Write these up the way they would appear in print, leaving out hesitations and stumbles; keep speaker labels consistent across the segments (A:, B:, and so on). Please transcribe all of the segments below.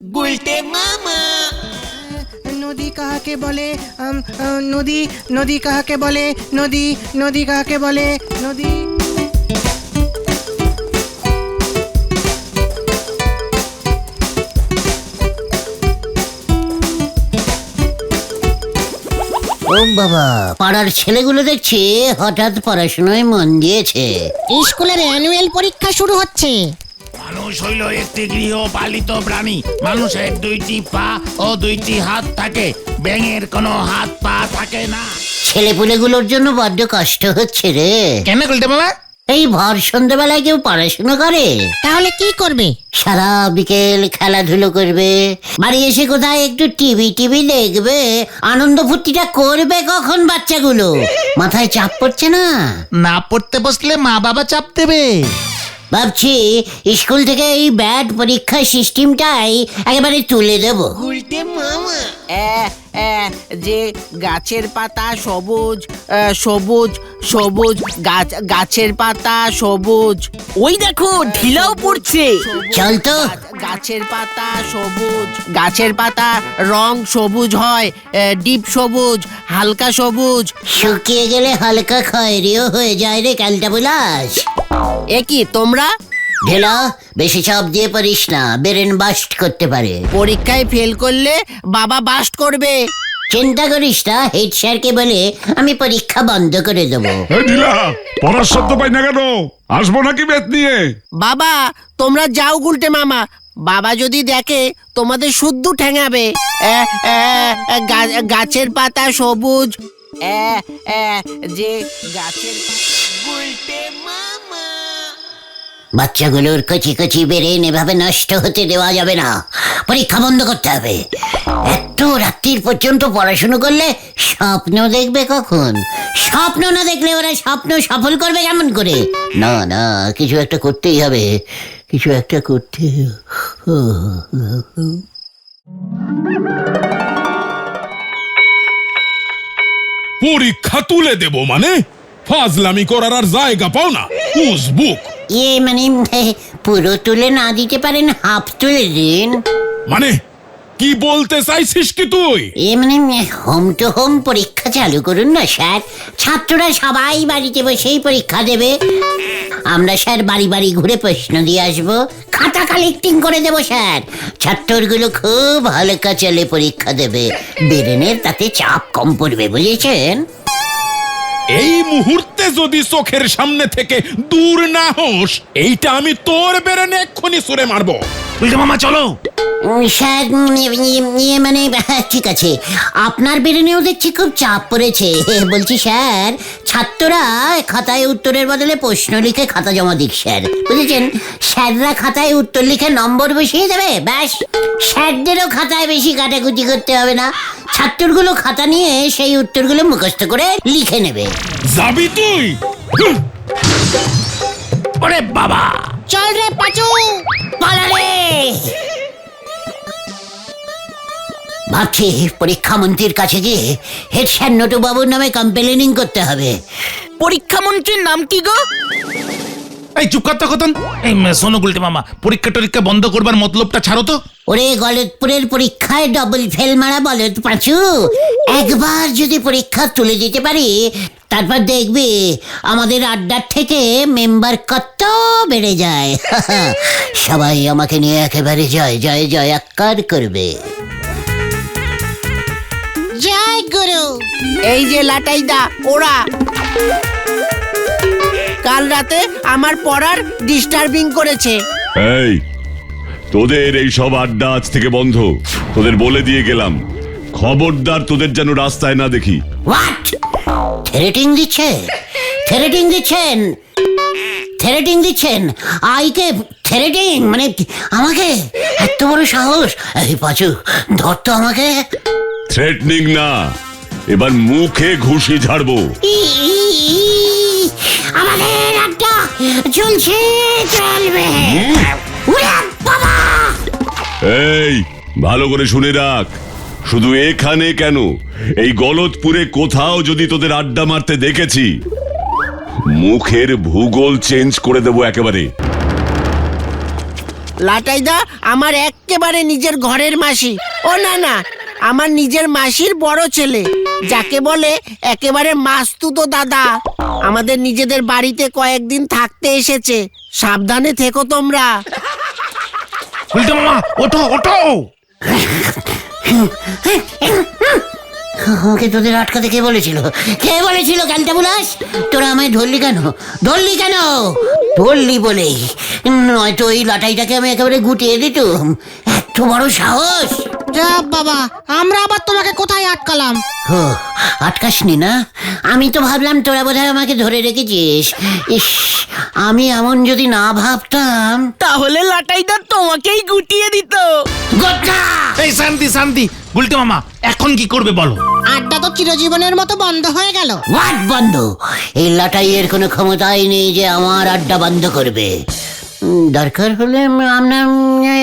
A: গুলটে মামা।
B: নদী কাহাকে বলে? নদী নদী কাহাকে বলে? নদী নদী কাহাকে বলে? নদী।
C: ও বাবা, পাড়ার ছেলেগুলো দেখছি হঠাৎ পড়াশোনায় মন দিয়েছে।
D: স্কুলের অ্যানুয়াল পরীক্ষা শুরু হচ্ছে।
A: মানুষ হইল একটি গৃহপালিত প্রাণী। মানুষের দুইটি পা ও দুইটি হাত থাকে, ব্যাঙের কোনো হাত পা থাকে না।
C: ছেলেপুলেগুলোর জন্য বড্ড কষ্ট হচ্ছে রে।
A: কেন গুলটে মামা?
C: এই ভর সন্ধ্যেবেলায় কেউ পড়াশোনা করে?
D: তাহলে কি করবে?
C: সারা বিকেল খেলাধুলো করবে, বাড়ি এসে কোথায় একটু টিভি দেখবে। আনন্দ ফুর্তিটা করবে কখন বাচ্চাগুলো? মাথায় চাপ পড়ছে না?
A: না পড়তে বসলে মা বাবা চাপ দেবে।
C: ভাবছি স্কুল থেকে এই ব্যাড পরীক্ষার সিস্টেমটাই একেবারে তুলে দেবো।
B: গুলটে মামা, যে গাছের পাতা সবুজ সবুজ সবুজ, গাছের পাতা সবুজ। ওই দেখো ঢিলাও পড়ছে।
C: চল তো।
B: গাছের পাতা সবুজ, গাছের পাতা রং সবুজ হয়, ডিপ সবুজ, হালকা সবুজ।
C: শুকিয়ে গেলে হালকা খয়েরিও হয়ে যায় রে ক্যালটা বুলাস।
B: এ কি তোমরা?
C: ঢেলা, বেশি চাপ দিয়ে পারিস না, ব্রেন বাস্ট করতে পারে।
B: পরীক্ষায় ফেল করলে বাবা বাস্ট করবে।
C: চিন্তা করিস না, হেড স্যারকে বলে আমি পরীক্ষা বন্ধ করে দেবো।
E: এই ঢিলা, পড়ার শব্দ পাই না কেন? আসবো নাকি বেত নিয়ে?
B: বাবা তোমরা যাও গুলটে মামা, বাবা যদি দেখে তোমাদের শুদ্ধ ঠ্যাঙাবে। গাছের পাতা সবুজ, যে গাছের গুলটে মামা।
C: বাচ্চাগুলোর কচি কচি ব্রেন এভাবে নষ্ট হতে দেওয়া যাবে না, পরীক্ষা বন্ধ করতে হবে। এত রাত্রির পর্যন্ত পড়াশুনো করলে স্বপ্ন দেখবে কখন? স্বপ্ন না দেখলে ওরা স্বপ্ন সফল করবে কেমন করে? না না, কিছু একটা করতেই হবে, কিছু একটা করতে।
E: পরীক্ষা তুলে দেব মানে? ফাজলামি করার আর জায়গা পাও না। বুক
C: মানে পুরো তুলে না দিতে পারেন, হাফ তুলে দিন।
E: মানে কি বলতে চাইছিস কি তুই?
C: মানে হোম টু হোম পরীক্ষা চালু করুন না স্যার। ছাত্ররা সবাই বাড়িতে বসেই পরীক্ষা দেবে। আমরা স্যার বাড়ি বাড়ি ঘুরে প্রশ্ন দিয়ে আসবো, খাতা কালেক্টিং করে দেবো স্যার। ছাত্রগুলো খুব হালকা চলে পরীক্ষা দেবে, ব্রেনের তাতে চাপ কম পড়বে, বুঝেছেন?
E: এই মুহূর্তে যদি চোখের সামনে থেকে দূর না হোস, এইটা আমি তোর বেরেনে এক্ষুনি ছুঁড়ে মারবো।
A: গুলটে মামা চলো।
C: স্যার মানে ঠিক আছে, আপনার ব্রেনেও দেখছি খুব চাপ পড়েছে। বলছি স্যার, ছাত্ররা খাতায় উত্তরের বদলে প্রশ্ন লিখে খাতা জমা দিক স্যার, বুঝেছেন? স্যাররা খাতায় উত্তর লিখে নম্বর বসিয়ে দেবে, ব্যাস। স্যারদেরও খাতায় বেশি কাটাকুটি করতে হবে না, ছাত্রগুলো খাতা নিয়ে সেই উত্তরগুলো মুখস্থ করে লিখে নেবে।
E: যাবি তুই?
A: ওরে বাবা,
D: চল রে পাচু,
C: পালা রে। ভাবছি পরীক্ষা মন্ত্রীর কাছে গিয়ে হেড স্যার নটু বাবুর নামে কমপ্লেনিং করতে হবে।
B: পরীক্ষা মন্ত্রীর নাম কি গো?
A: এই চুপ কর তো কতন। এই শোনো গুলটে মামা, পরীক্ষা টরীক্ষা বন্ধ করবার মতলবটা ছাড়ো তো।
C: ওরে গলতপুরের পরীক্ষায় ডবল ফেল মারা বলদ পাঁচু, একবার যদি পরীক্ষা তুলে দিতে পারি, তারপর দেখবি আমাদের আড্ডার থেকে মেম্বার কত বেড়ে যায়। সবাই আমাকে নিয়ে একেবারে জয় জয় জয় আক্কার করবে।
D: জয় গুরু।
B: এই যে লাটাইদা ওরা কাল রাতে আমার পড়ার ডিস্টার্বিং করেছে।
F: এই, তোদের এই সব আড্ডা আজ থেকে বন্ধ। তোদের বলে দিয়ে গেলাম, খবরদার তোদের যেন রাস্তায় না দেখি।
C: হোয়াট? থ্রেটিং দিচ্ছে? থ্রেটিং দিচ্ছেন? থ্রেটিং দিচ্ছেন? আইকে থ্রেটিং মানে আমাকে? এত বড় সাহস! এই পাঁচু, ধর তো আমাকে।
F: থ্রেটনিং না, এবার মুখে ঘুষি ঝাড়বো।
C: আমাদের আড্ডা চলছে, চলবে। উড়ে বাবা!
F: এই, ভালো করে শুনে রাখ, শুধু এখানে কেন, এই গলতপুরে কোথাও যদি তোদের আড্ডা মারতে দেখেছি, মুখের ভূগোল চেঞ্জ করে দেবো একেবারে।
G: লাটাইদা আমার একেবারে নিজের ঘরের মাসি। ও না না, আমার নিজের মাসির বড় ছেলে, যাকে বলে একেবারে মাস্তুতো দাদা। আমাদের নিজেদের বাড়িতে কয়েকদিন থাকতে এসেছে। সাবধানে থেকো তোমরা।
A: গুলটে মামা ওঠো ওঠো।
C: ওকে তোদের আটকাতে কে বলেছিল? কে বলেছিল গানটা বুলাস? তোরা আমায় ধরলি কেন? ধরলি বলেই, নয়তো এই লাটাইটাকে আমি একেবারে গুটিয়ে দিতুম। এত বড় সাহস!
D: যা বাবা, আমরা আবার তোমাকে কোথায় আটকালাম?
C: ও, আটকাসনি না? আমি তো ভাবলাম তোরা বোধহয় আমাকে ধরে রেখেছিস। ইস, আমি এমন যদি না ভাবতাম।
G: তাহলে লাটাইদা তোমাকেই গুটিয়ে দিত।
C: গোটা!
A: এই শান্তি শান্তি। গুলটে মামা এখন কি করবে বলো?
D: আড্ডা তো চিরজীবনের মতো বন্ধ হয়ে গেল।
C: হোয়াট বন্ধ? এই লাটাইয়ের কোনো ক্ষমতাই নেই যে আমার আড্ডা বন্ধ করবে। দরকার হলে আমরা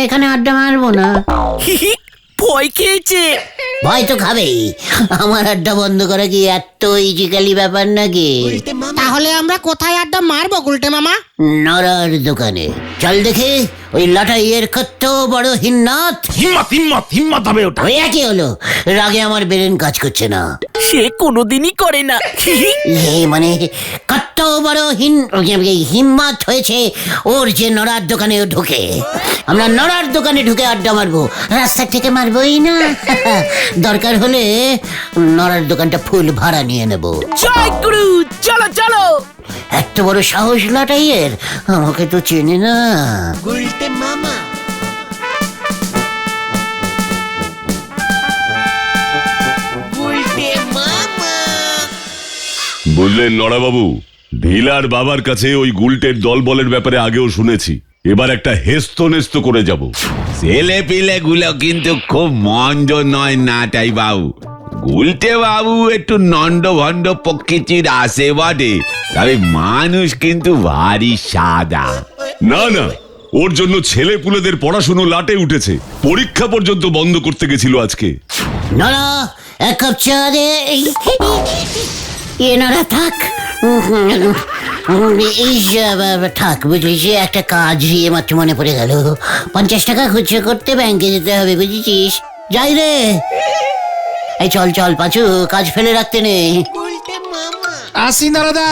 C: এখানে আড্ডা মারবো না।
G: ভয় খেয়েছে।
C: ভয় তো খাবেই। আমার আড্ডা বন্ধ করা কি এত ইজিক্যালি ব্যাপার নাকি?
D: তাহলে আমরা কোথায় আড্ডা মারবো গুলটে মামা?
C: নড়ার দোকানে চল দেখে। ওই লাটাইয়ের কত বড় হিন্নাত।
A: হিম্মত হিম্মত হিম্মত হবে ওটা।
C: ওই একই হলো, রাগে আমার ব্রেন কাজ করছে না।
G: সে কোনোদিনই করে না।
C: মানে কত বড় হিম্মত হয়েছে ওর যে নড়ার দোকানে ঢুকে। আমরা নড়ার দোকানে ঢুকে আড্ডা মারবো, রাস্তা থেকে মারবোই না। দরকার হলে নড়ার দোকানটা ফুল ভাড়া নিয়ে নেব।
G: জয় গুরু, চলো চলো।
C: এত বড় সাহস লাটাইয়ের, আমাকে তো চেনে না।
F: বুঝলেন নড়াবাবু, ঢিলার বাবার কাছে ওই গুলটের দলবলের ব্যাপারে আগেও শুনেছি। এবার একটা হেস্ত নেস্ত করে যাব।
H: ছেলে পিলে গুলো কিন্তু খুব মন্দ নয় নাটাই বাবু। গুলটে বাবু একটু নন্ড ভন্ড প্রকৃতির আসে বটে, তবে মানুষ কিন্তু ভারী সাদা।
F: না না, ওর জন্য ছেলে পুলেদের পড়াশুনো লাটে উঠেছে। পরীক্ষা পর্যন্ত বন্ধ করতে গেছিল আজকে।
C: নড়া, এক কাপ চা দে। নড়া থাক। থাক, বুঝলি যে একটা কাজ মাত্র মনে পড়ে গেল। 50 টাকা খুচরো করতে ব্যাংকে যেতে হবে, বুঝেছিস? যাই রে। এই চল চল পাঁচু, কাজ ফেলে রাখতে নেই।
A: আসি নারদা।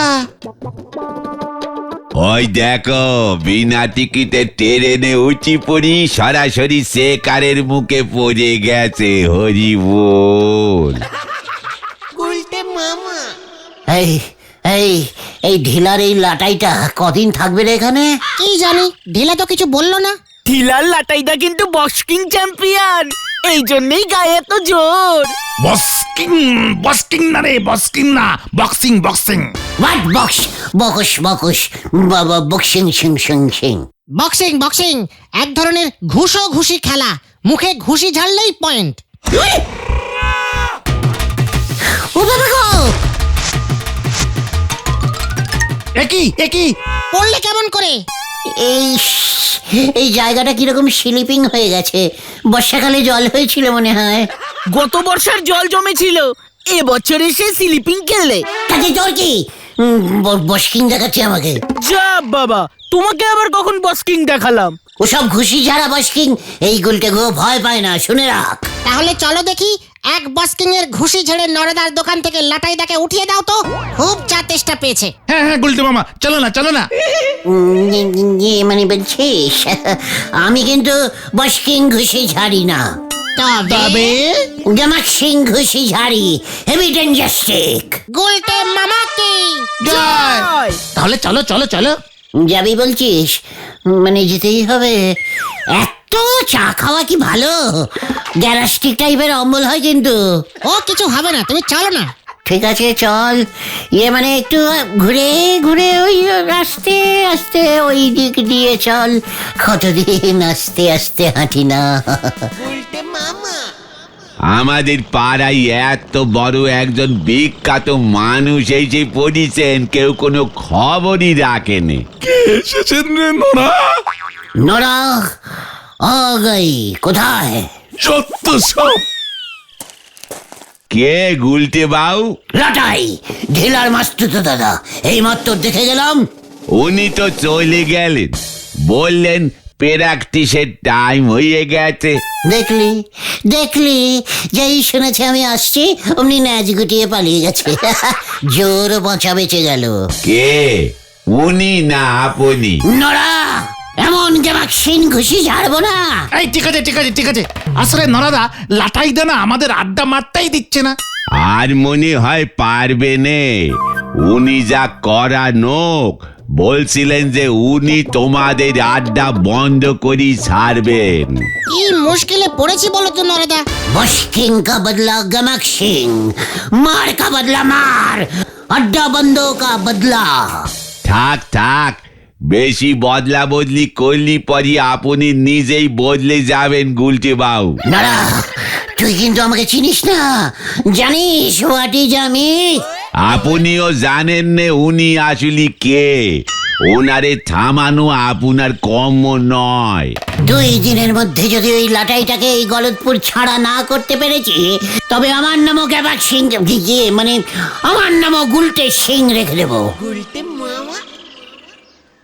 H: ওই দেখো, বিনা টিকিটে ট্রেনে উঁচি পড়ি সরাসরি শেকারের মুখে পড়ে গেছে। হরি বল।
C: এই এই এই ঢিলার এই লাটাইটা কদিন থাকবে রে এখানে?
D: কি জানি, ঢিলা তো কিছু বললো না।
G: ঢিলার লাটাইদা কিন্তু বক্সিং চ্যাম্পিয়ন, এই জন্যই গায়ে এত জোর।
A: বক্সিং বক্সিং না রে, বক্সিং না, boxing boxing.
C: What box? Box box বাবা, boxing Singh Singh Singh.
D: Boxing boxing এক ধরনের ঘুষি খেলা। মুখে ঘুষি ঝাড়লেই পয়েন্ট।
C: ও বাবা গো!
A: একই একই।
D: পড়লে কেমন করে?
C: এই এই জায়গাটা কিরকম স্লিপিং হয়ে গেছে। বর্ষাকালে জল হয়েছিল মনে হয়।
G: গত বর্ষার জল জমেছিল, এবছর এসে স্লিপিং খেললে।
C: তাতে তোর কি? বস্কিং দেখাচ্ছে আমাকে।
G: যা বাবা, তোমাকে আবার কখন বক্সিং দেখালাম?
C: ওসব ঘুষি ঝাড়া বস্কিং এই গুলটে গো ভয় পায় না, শুনে রাখ।
D: তাহলে চলো দেখি, এক বস্কিং এর ঘুষি ঝেড়ে নরদার দোকান থেকে লাটাইদাকে উঠিয়ে দাও তো। খুব চা তেষ্টা পেয়েছে।
A: হ্যাঁ হ্যাঁ গুলটে মামা, চলো না চলো না।
C: মানে বলছিস আমি কিন্তু বস্কিং ঘুষি ঝাড়ি না,
D: তবে
C: গমাক্সিং ঘুষি ঝাড়ি। হেভি ডেঞ্জাস্টিক।
D: গুলটে মামা কি
A: জয়। তাহলে চলো চলো চলো।
C: যাবি বলছিস? মানে যেতেই হবে। এত চা খাওয়া কি ভালো? গ্যাস্ট্রিক টাইপের অম্বল হয় কিন্তু।
D: ও কিছু হবে না, তুমি চলো না।
C: ঠিক আছে চল। মানে একটু ঘুরে ঘুরে ওই আস্তে আস্তে ওই দিক দিয়ে চল। কতদিন আস্তে আস্তে হাঁটি না।
H: আমাদের পাড়ায় এত বড় একজন বিখ্যাত মানুষ এই যে পড়িছেন, কেউ কোনো খবরই রাখেনি।
E: এসেছেন রে নড়া?
C: নড়া আগাই কোথায়?
E: যত সব।
H: কে গুলটে বাউ?
C: লাটাই, ঢিলার মাস্তুতো দাদা। এই মাত্র দেখে গেলাম।
H: উনি তো চলে গেলেন, বললেন প্র্যাকটিসের টাইম হয়ে গেছে।
C: দেখলি দেখলি যেই শুনেছে আমি আসছি অমনি ন্যাজ গুটিয়ে পালিয়ে গেছে। জোর বাঁচা বেঁচে গেল।
H: কে উনি না আপনি?
C: নড়া, এমন গেমাক্সিন ঘুষি ঝাড়বো না।
A: এই ঠিক আছে ঠিক আছে ঠিক আছে, আসলে নরাদা লাটাই দে না আমাদের আড্ডা মারতেই দিচ্ছে না।
H: আর মনে হয় পারবে নে, উনি যা করা নোক বলছিলেন যে উনি তোমাদের আড্ডা বন্ধ করি ছাড়বেন।
D: কি মুশকিলে পড়েছি বলো তো নরেদা।
C: बस्किंग का बदला गमक सिंह, मार का बदला मार, अड्डा बंदो का बदला।
H: থাক থাক, বেশি বদলা বদলি করলি পরই আপনি নিজেই বদলে যাবেন গুলটে বাবু।
C: নড়া, তুই কিন্তু আমাকে চিনিস না, জানিস হোয়াট ইজ আমি?
H: আপনিও জানেন নে উনি আসলে কে। ওনারে থামানো আপনার কম নয়।
C: 2 দিনের মধ্যে যদি ওই লাটাইটাকে এই গলতপুর ছাড়া না করতে পেরেছি তবে আমার নামও গ্যাবাক সিং, মানে আমার নামও গুলটে সিং রেখে দেবো।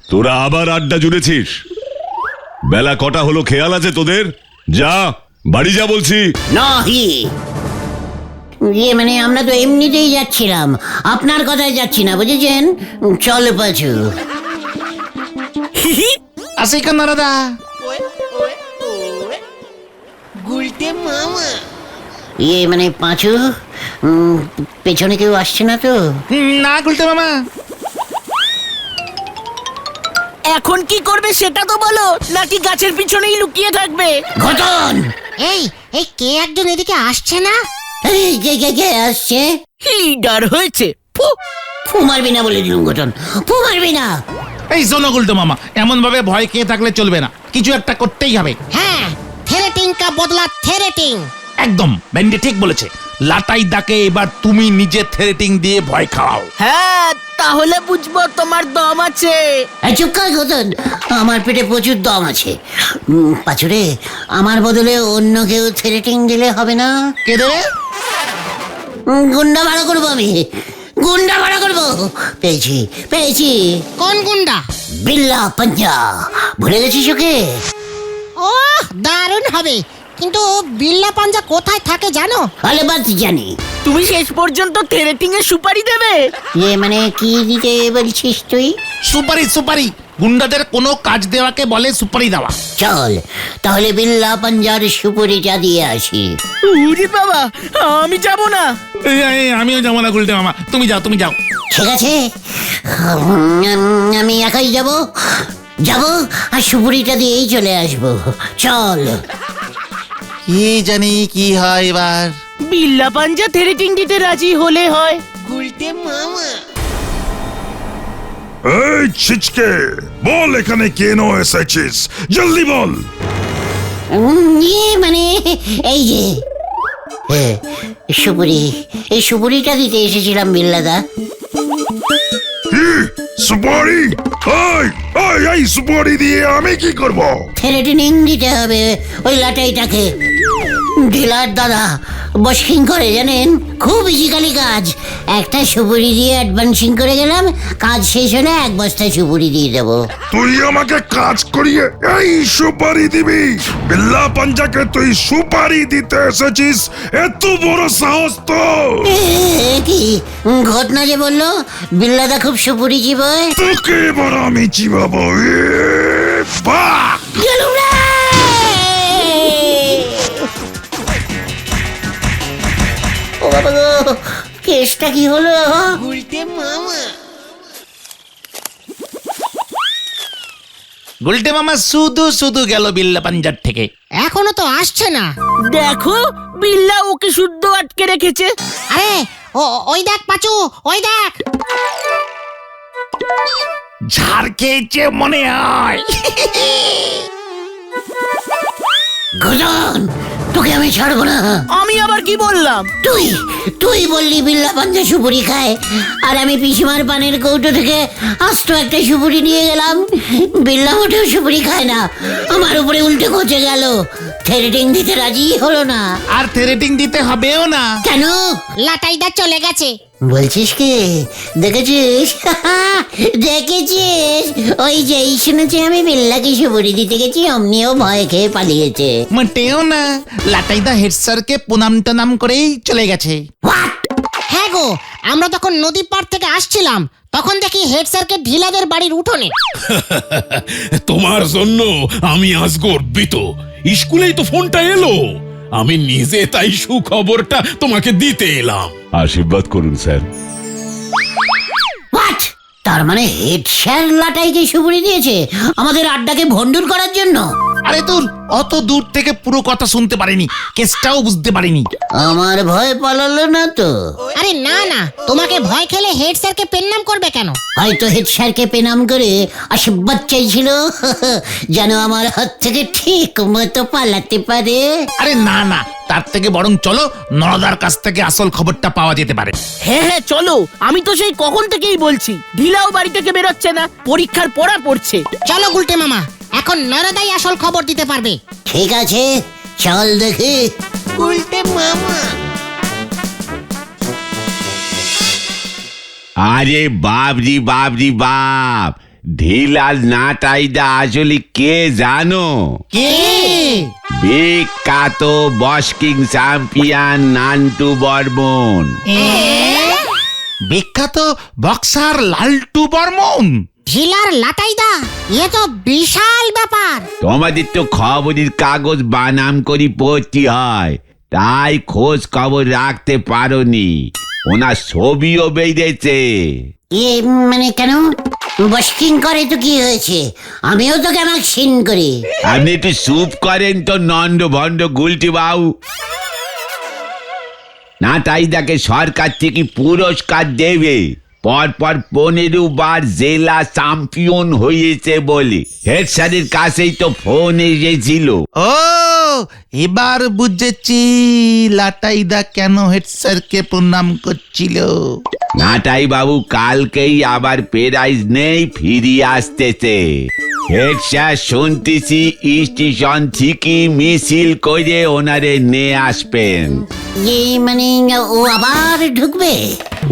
F: তোরা আবার আড্ডা জুড়েছিস? বেলা কটা হলো খেয়াল আছে তোদের? যা বাড়ি যা বলছি।
C: নহি, মানে আমরা তো এমনিতেই যাচ্ছিলাম, আপনার কথায় যাচ্ছি না, বুঝেছেন? চল পাচু।
A: আসি কেন নরাদা?
C: মানে পাঁচু, পেছনে কেউ আসছে না তো?
A: না গুলটে মামা।
G: এখন কি করবে সেটা তো বলো, নাকি গাছের পিছনেই লুকিয়ে থাকবে?
C: ঘটন,
D: এই এই কে একজন এদিকে আসছে না?
C: এই কে আসছে?
G: লিডার হয়েছে। ফু,
C: ফু মারবি না বলে দিলুম ঘটন, ফু মারবি না।
A: এই শোনো গুলটে মামা, এমন ভাবে ভয় খেয়ে থাকলে চলবে না, কিছু একটা করতেই হবে।
D: হ্যাঁ, থেরেটিং কা বদলা থেরেটিং।
A: একদম ভেন্ডি ঠিক বলেছে। লাটাই দাকে এবার তুমি নিজে থ্রেটিং দিয়ে ভয় খাওয়াও।
G: হ্যাঁ, তাহলে বুঝবো তোমার দম আছে।
C: এই চুপ কর ঘটন, আমার পেটে প্রচুর দম আছে। পাচুরে, আমার বদলে অন্য কেউ থ্রেটিং দিলে হবে না?
A: কে দেবে?
C: গুন্ডা ভাড়া করবো আমি, গুন্ডা ভাড়া করবো। পেয়েছি পেয়েছি,
D: কোন গুন্ডা?
C: বিল্লা পাঞ্জা। ভুলে গেছিস ওকে?
D: ও দারুণ হবে, কিন্তু বিল্লা পাঞ্জা কোথায় থাকে জানো?
C: আলেবাদ জানি।
G: তুমি শেষ পর্যন্ত থেরেটিং এর সুপারি দেবে?
C: মানে কি দিতে বলছিস তুই?
A: সুপারি সুপারি, গুন্ডাদের কোনো কাজ দেওয়াকে বলে সুপারি দেওয়া।
C: চল তাহলে বিল্লা পাঞ্জার সুপুরিটা দিয়ে আসি।
G: উরি বাবা, আমি যাব না।
A: আমিও যাবো না গুলটে মামা, তুমি যাও তুমি যাও।
C: ঠিক আছে, আমি একাই যাব আর সুপুরিটা দিয়েই চলে আসবো। চল।
A: কি জানি কি হয় এবার।
G: বিল্লা পাঞ্জা থেরেটিং দিতে রাজি হলে হয়।
I: এই ছিচকে, বল এখানে কেন এসেছিস? জলদি বল।
C: মানে এই যে সুপুরি, এই সুপুরিটা দিতে এসেছিলাম বিল্লাদা।
I: কি সুপারি? এই সুপারি দিয়ে আমি কি করব?
C: থ্রেটেনিং দিতে হবে ওই লাটাইটাকে। ডিলার দাদা বস্কিং করে জানেন, খুব ইজিকালি কাজ। একটা সুপুরি দিয়ে অ্যাডভান্সিং করে গেলাম, কাজ শেষ হলে 1 বস্তা সুপুরি দিয়ে দেবো।
I: তুই আমাকে কাজ করিয়ে এই সুপারি দিবি? বিল্লা পাঞ্জাকে তুই সুপারি দিতে এসেছিস? এত বড় সাহস তো!
C: কি ঘটনা যে বললো বিল্লাদা খুব সুপুরি চিবোয়।
I: তোকে এবার আমি চিবাবো। বাহ!
C: গেলুম রে! ও বাবা গো, কেসটা কি হলো?
A: গুলটে মামা শুধু শুধু গেল বিল্লা পাঞ্জার থেকে।
D: এখনো তো আসছে না।
G: দেখো, বিল্লা ওকে শুদ্ধ আটকে রেখেছে।
D: আরে ওই দেখ পাচু, ওই দেখ।
A: ঝাড় খেয়েছে মনে হয়।
C: গজন, তোকে আমি ছাড়বো না।
G: আমি আবার কি বললাম?
C: তুই বললি বিল্লা পাঞ্জা সুপুরি খায়, আর আমি পিসিমার পানের কৌটো থেকে আস্ত একটা সুপুরি নিয়ে গেলাম। বিল্লা মোটেও সুপুরি খায় না, আমার উপরে উল্টে খচে গেল। থ্রেটিং দিতে রাজি হলো না।
A: আর থ্রেটিং দিতে হবেও না।
C: কেন?
D: লাটাইদা চলে গেছে।
C: বলছিস কি দেখেছিস? দেখেছিস? ওই যেই শুনেছে আমি বিল্লাকে সুপুরি দিতে গেছি অমনিও ভয় খেয়ে পালিয়েছে।
A: মোটেও না, লাটাইদা হেড স্যারকে প্রণাম টনাম করেই চলে গেছে।
D: হ্যাঁ গো, আমরা তখন নদী পার থেকে আসছিলাম, তখন দেখি হেড স্যারকে ঢিলাদের বাড়ির উঠোনে।
E: তোমার জন্য আমি আজ গর্বিত। স্কুলেই তো ফোনটা এলো, আমি নিজে তাই সুখবরটা তোমাকে দিতে এলাম।
F: আশীর্বাদ করুন স্যার।
C: হোয়াট? তার মানে হেড স্যার লাটাইকে সুপুরি দিয়েছে আমাদের আড্ডাকে ভণ্ডুল করার জন্য?
A: আরে তোর অত দূর থেকে পুরো কথা শুনতে পারিনি, কেসটাও বুঝতে পারিনি।
C: আমার ভয় পালালো না তো?
D: আরে না না, তোমাকে ভয় খেলে হেড স্যারকে পেন্নাম করবে কেন?
C: হয়তো হেড স্যারকে পেনাম করে আশীর্বাদ চাইছিল যেন আমার হাত থেকে ঠিক মতো পালাতে পারে।
A: আরে না না, তার থেকে বরং চলো নরদার কাছ থেকে আসল খবরটা পাওয়া যেতে পারে।
G: হ্যাঁ হ্যাঁ চলো, আমি তো সেই কখন থেকেই বলছি ঢিলাও বাড়ি থেকে বেরোচ্ছে না, পরীক্ষার পড়া পড়ছে।
D: চলো গুলটে মামা, এখন নরদাই আসল খবর দিতে পারবে।
C: ঠিক আছে, চল দেখি।
D: গুলটে মামা।
H: আরে বাপজি বাপজি বাপ, ঢিলাল নাটাইদা আসলে কে জানো?
A: কে?
H: বিখ্যাত বক্সিং চ্যাম্পিয়ন নান্টু বর্মন।
A: বিখ্যাত বক্সার লালটু বর্মন?
D: ঢিলার লাটাইদা, এ তো বিশাল ব্যাপার।
H: তোমাদের তো খবরের কাগজ বানাম করি পড়তে হয়, তাই খোঁজ খবর রাখতে পারোনি। ওনার ছবিও বেরিয়েছে।
C: মানে কেন? বস্কিং করে তো কি হয়েছে? আমিও তো কেমন সিন করি।
H: আপনি একটু চুপ করেন তো নন্দ ভন্ড গুলটি বাবু। নাটাইদাকে সরকার থেকে পুরস্কার দেবে, পরপর 15 বার জেলা চ্যাম্পিয়ন হয়েছে বলে হেড স্যারের কাছেই তো ফোন এসেছিল।
A: ও, এবার বুঝেছি লাটাইদা কেন হেড স্যারকে প্রণাম করছিল।
H: নাটাই বাবু কালকেই আবার প্রাইজ নেই ফিরিয়ে আসতেছে। হেড স্যার শুনতেছি স্টেশন থেকে মিছিল করে ওনারে নিয়ে আসবেন।
C: মানে ও আবার ঢুকবে?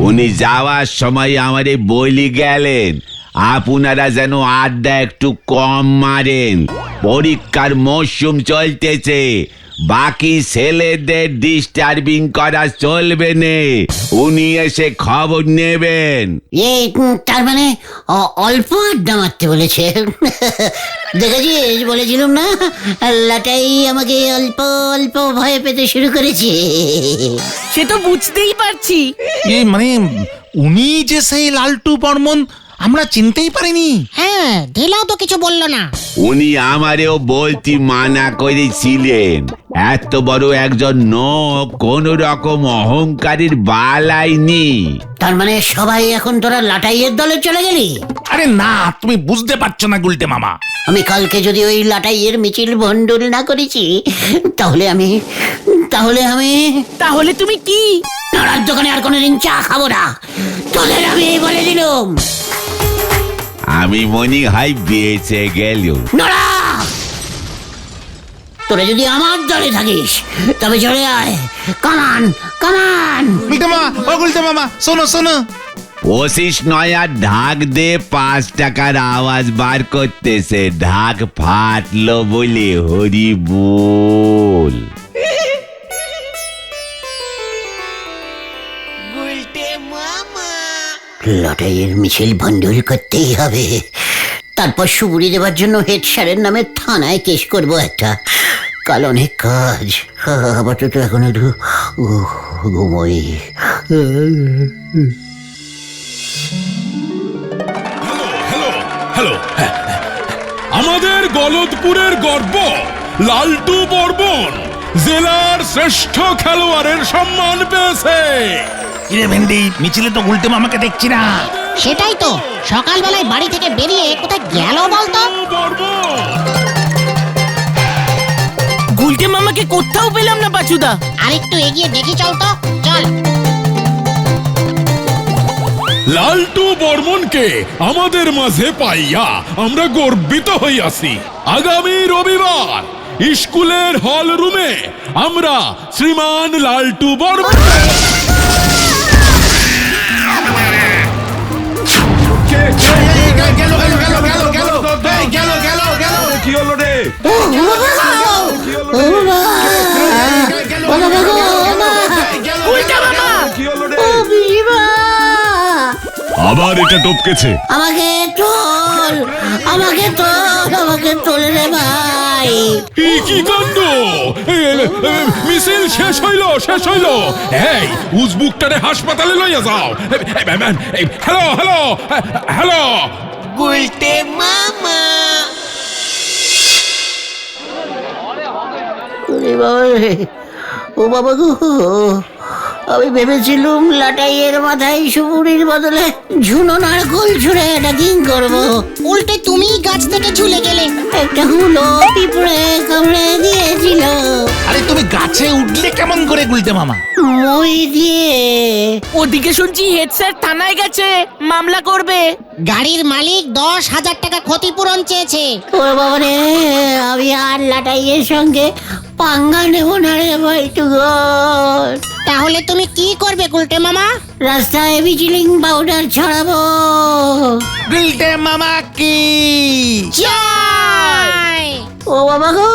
H: উনি যাওয়ার সময় আমারে বলি গেলেন আপনারা যেন আড্ডা একটু কম মারেন, পরীক্ষার মরশুম চলতেছে, বাকি ছেলেদের ডিস্টার্বিং করা চলবে না, উনি এসে খবর নেবেন।
C: তার মানে অল্প আড্ডা মারতে বলেছে। দেখেছিস, বলেছিলাম না লাটাই আমাকে অল্প অল্প ভয় পেতে শুরু করেছে।
G: সে তো বুঝতেই পারছি।
A: মানে উনি যে সেই লালটু বর্মন, আমরা চিনতেই পারিনি।
D: হ্যাঁ, ঢিলাও তো কিছু বললো না।
H: উনি আমারেও বলতে মানা করেছিলেন, এত বড় একজন নোক কোন রকম অহংকারের বালাইনি।
C: তার মানে সবাই এখন তোরা লাটাইয়ের দলে চলে গেলি?
A: আরে না, তুমি বুঝতে পারছো না গুলটে মামা।
C: আমি কালকে যদি ওই লাটাইয়ের মিছিল ভণ্ডুল না করেছি তাহলে আমি
G: তাহলে তুমি কি?
C: নড়ার দোকানে আর কোনোদিন চা খাবো না, তোদের আমি বলে দিলুম।
H: আমি মনে হয় বেঁচে গেল।
C: নড়া, তোরা যদি আমার দলে থাকিস তবে চলে আয়। কামান কামান।
A: গুলটে মামা, ও গুলটে মামা, শোনো শোনো।
H: 25 নয়ার ঢাক দে 5 টাকার আওয়াজ বার করতেছে, ঢাক ফাটলো বলে হরি বল।
C: লটাইয়ের মিছিল ভণ্ডুল করতেই হবে, তারপর সুবুরি দেওয়ার জন্য হেড স্যারের নামে থানায় কেস করব একটা। কাল অনেক কাজ, আপাতত এখন একটু ঘুমোই।
E: হ্যালো, আমাদের গলদপুরের গর্ব লালটু বর্মন জেলার শ্রেষ্ঠ খেলোয়াড়ের সম্মান পেয়েছে।
A: কিরে ভেন্ডি, মিছিলে তো গুলটে মামাকে দেখছি না।
D: সেটাই তো, সকালবেলায় বাড়ি থেকে বেরিয়ে কোথায় গেল বলতো?
G: গুলটে মামাকে কোথাও পেলাম না পাচুদা।
D: আরেকটু এগিয়ে দেখি, চল তো, চল।
E: লালটু বর্মনকে আমাদের মাঝে পাইয়া আমরা গর্বিত হইয়াছি। আগামী রবিবার স্কুলের হল রুমে আমরা শ্রীমান লালটু বর্মন
F: কি হলো রে?
C: ও বাবা! ও বাবা গো, ও মা!
F: কি হলো রে?
C: ও পিসিমা!
F: আবার এটা টপকেছে।
C: আমাকে তোল, আমাকে তোলে রে ভাই।
E: কি কাণ্ড! মিছিল শেষ হইল। এই উজবুকটারে হাসপাতালে লইয়া যাও। হ্যালো।
G: গুলটে মামা।
C: ওরে বাবা রে, ও বাবা গো, আমি ভেবেছিলুম লাটাইয়ের মাথায় সুপুরির বদলে ঝুনো নারকোল ছুঁড়ে ডাকিং করবো।
D: উল্টে তুমি গাছ থেকে ঝুলে গেলে।
C: একটা হুলো পিঁপড়ে কামড়ে দিয়েছিল।
A: আরে তুমি গাছে উঠলে কেমন করে গুলটে মামা?
C: মই দিয়ে।
J: ওদিকে শুনছি হেড স্যার থানায় গেছে, মামলা করবে।
D: গাড়ির মালিক 10,000 টাকা ক্ষতিপূরণ চেয়েছে।
C: ও বাবা রে, আমি আর লাটাইয়ের সঙ্গে পাঙ্গা নেব না রে ভাইটুগর।
D: তাহলে তুমি কি করবে গুলটে মামা?
C: রাস্তায় ব্লিচিং পাউডার ছড়াবো।
A: গুলটে মামা কি?
D: জয়!
C: ও বাবা গো,